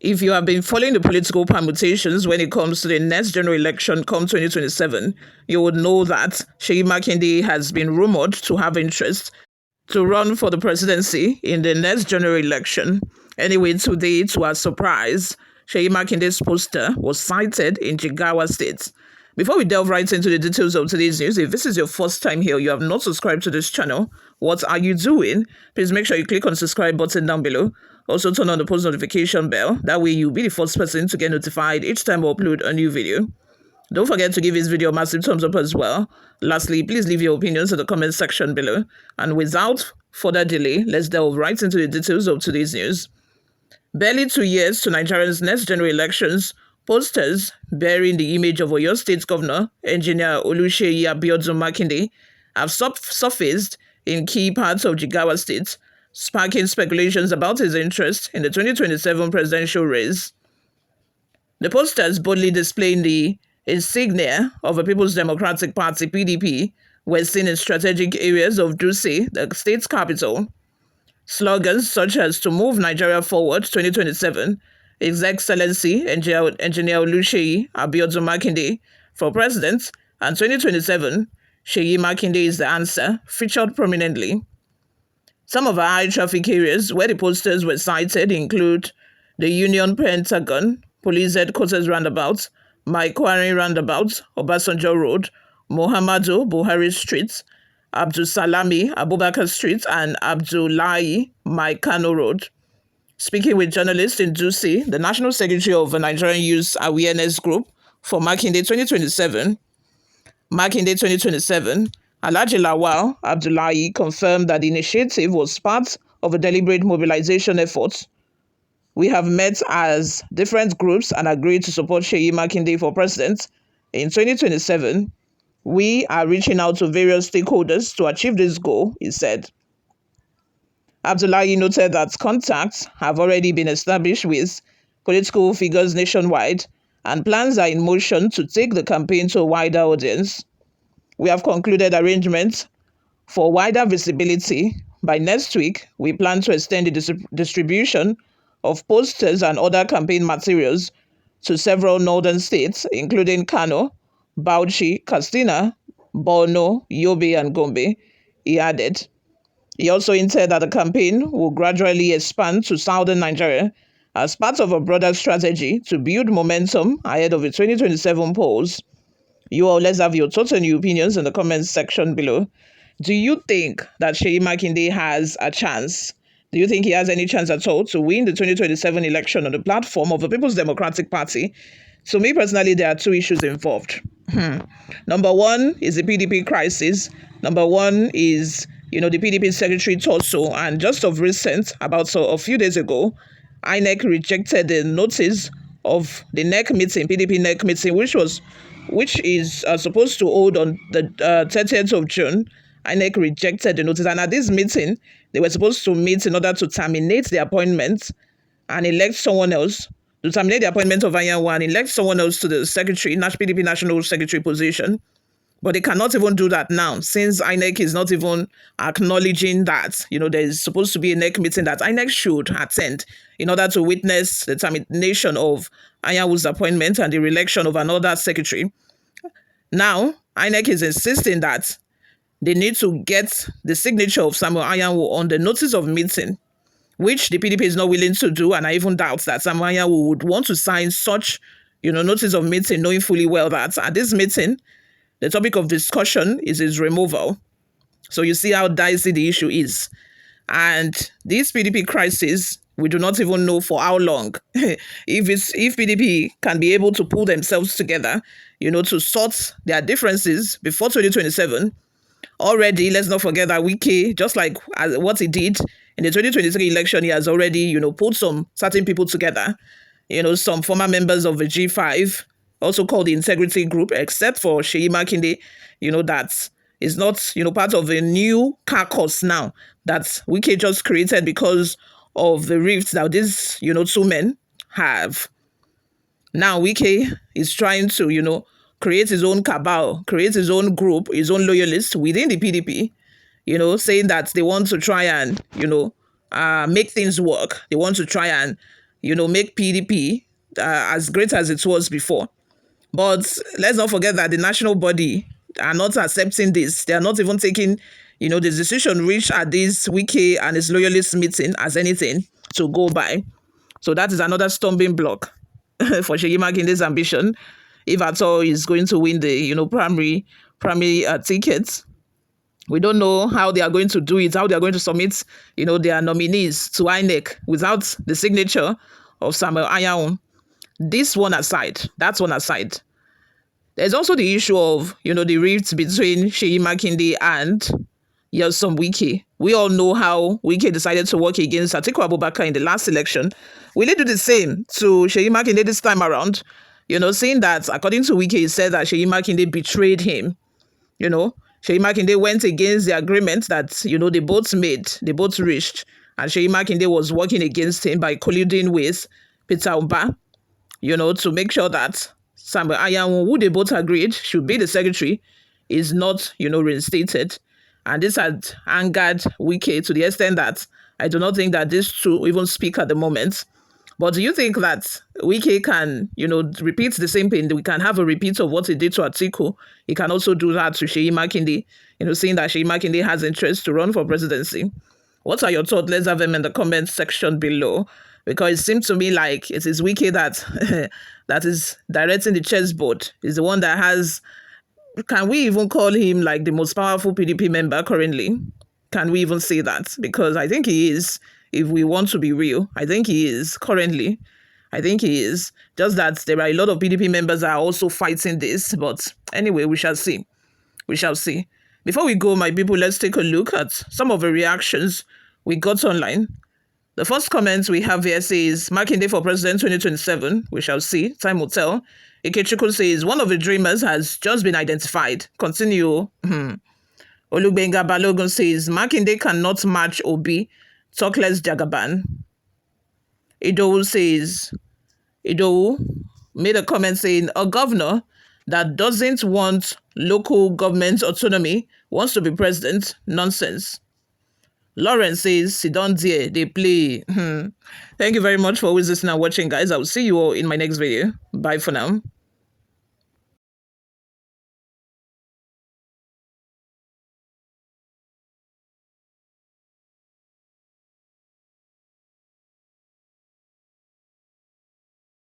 If you have been following the political permutations when it comes to the next general election come 2027, you would know that Seyi Makinde has been rumored to have interest to run for the presidency in the next general election. Anyway, today, to our surprise, Seyi Makinde's poster was sighted in Jigawa State. Before we delve right into the details of today's news, if this is your first time here, you have not subscribed to this channel, what are you doing? Please make sure you click on the subscribe button down below. Also turn on the post notification bell. That way you'll be the first person to get notified each time we upload a new video. Don't forget to give this video a massive thumbs up as well. Lastly, please leave your opinions in the comment section below. And without further delay, let's delve right into the details of today's news. Barely 2 years to Nigeria's next general elections, posters bearing the image of Oyo State Governor, Engineer Seyi Makinde, have surfaced in key parts of Jigawa State, sparking speculations about his interest in the 2027 presidential race. The posters boldly displaying the insignia of the People's Democratic Party (PDP) were seen in strategic areas of Dutse, the state's capital. Slogans such as "To Move Nigeria Forward 2027," His Excellency Engineer Seyi Makinde for President, and 2027, Seyi Makinde is the answer, featured prominently. Some of our high-traffic areas where the posters were cited include the Union Pentagon, Police Headquarters Roundabout, Maikwari Roundabout, Obasanjo Road, Muhammadu Buhari Street, Abdul Salami Abubakar Street, and Abdullahi Maikano Road. Speaking with journalists in Dutse, the National Secretary of the Nigerian Youth Awareness Group for Makinde 2027, Alhaji Lawal Abdullahi confirmed that the initiative was part of a deliberate mobilization effort. We have met as different groups and agreed to support Seyi Makinde for president in 2027. We are reaching out to various stakeholders to achieve this goal, he said. Abdullahi noted that contacts have already been established with political figures nationwide, and plans are in motion to take the campaign to a wider audience. We have concluded arrangements for wider visibility. By next week, we plan to extend the distribution of posters and other campaign materials to several northern states, including Kano, Bauchi, Katsina, Borno, Yobe, and Gombe, he added. He also hinted that the campaign will gradually expand to southern Nigeria as part of a broader strategy to build momentum ahead of the 2027 polls. You all, let's have your thoughts and your opinions in the comments section below. Do you think that Seyi Makinde has a chance? Do you think he has any chance at all to win the 2027 election on the platform of the People's Democratic Party? To me personally, there are two issues involved. Number one is the PDP crisis. Number one is, the PDP secretary Toso, and just of recent, about a few days ago, INEC rejected the notice of the PDP NEC meeting, which is supposed to hold on the 30th of June. INEC rejected the notice, and at this meeting, they were supposed to meet in order to terminate the appointment and elect someone else, to terminate the appointment of Anyanwu and elect someone else to the PDP National Secretary position. But they cannot even do that now, since INEC is not even acknowledging that, there is supposed to be a NEC meeting that INEC should attend in order to witness the termination of Anyanwu's appointment and the re-election of another secretary. Now, INEC is insisting that they need to get the signature of Samuel Anyanwu on the notice of meeting, which the PDP is not willing to do, and I even doubt that Samuel Anyanwu would want to sign such, notice of meeting, knowing fully well that at this meeting, the topic of discussion is his removal. So you see how dicey the issue is. And this PDP crisis, we do not even know for how long. If PDP can be able to pull themselves together, to sort their differences before 2027. Already, let's not forget that Wike, just like what he did in the 2023 election, he has already, pulled some certain people together. Some former members of the G5, also called the Integrity Group, except for Seyi Makinde, that is not, part of a new caucus now that Wike just created because of the rifts that these, two men have. Now Wike is trying to, create his own cabal, create his own group, his own loyalists within the PDP, saying that they want to try and, make things work. They want to try and, make PDP as great as it was before. But let's not forget that the national body are not accepting this. They are not even taking, the decision reached at this Wike and his loyalist meeting as anything to go by. So that is another stumbling block for Seyi Makinde's ambition, if at all he's going to win the, primary tickets. We don't know how they are going to do it, how they are going to submit, their nominees to INEC without the signature of Samuel Anyanwu. This one aside, that one aside, there's also the issue of, the rift between Seyi Makinde and Nyesom Wike. We all know how Wike decided to work against Atiku Abubakar in the last election. Will he do the same to Seyi Makinde this time around? Saying that, according to Wike, he said that Seyi Makinde betrayed him. Seyi Makinde went against the agreement that, they both reached. And Seyi Makinde was working against him by colluding with Peter Umba, to make sure that Samuel Anyanwu, who they both agreed should be the secretary, is not, reinstated. And this had angered Wike to the extent that I do not think that these two even speak at the moment. But do you think that Wike can, repeat the same thing? We can have a repeat of what he did to Atiku. He can also do that to Seyi Makinde, seeing that Seyi Makinde has interest to run for presidency. What are your thoughts? Let's have them in the comment section below. Because it seems to me like it is Wike that that is directing the chessboard. Is the one that has, can we even call him like the most powerful PDP member currently? Can we even say that? Because I think he is, if we want to be real. I think he is currently. I think he is. Just that there are a lot of PDP members that are also fighting this. But anyway, we shall see. We shall see. Before we go, my people, let's take a look at some of the reactions we got online. The first comment we have here says, Makinde for President 2027. We shall see. Time will tell. Ikechukwu says, one of the dreamers has just been identified. Continue. Olugbenga Balogun says, Makinde cannot match Obi. Talk less Jagaban. Idowu says, Idowu made a comment saying, a governor that doesn't want local government autonomy wants to be president. Nonsense. Lawrence says, sit down there, they play. Thank you very much for always listening and watching, guys. I will see you all in my next video. Bye for now.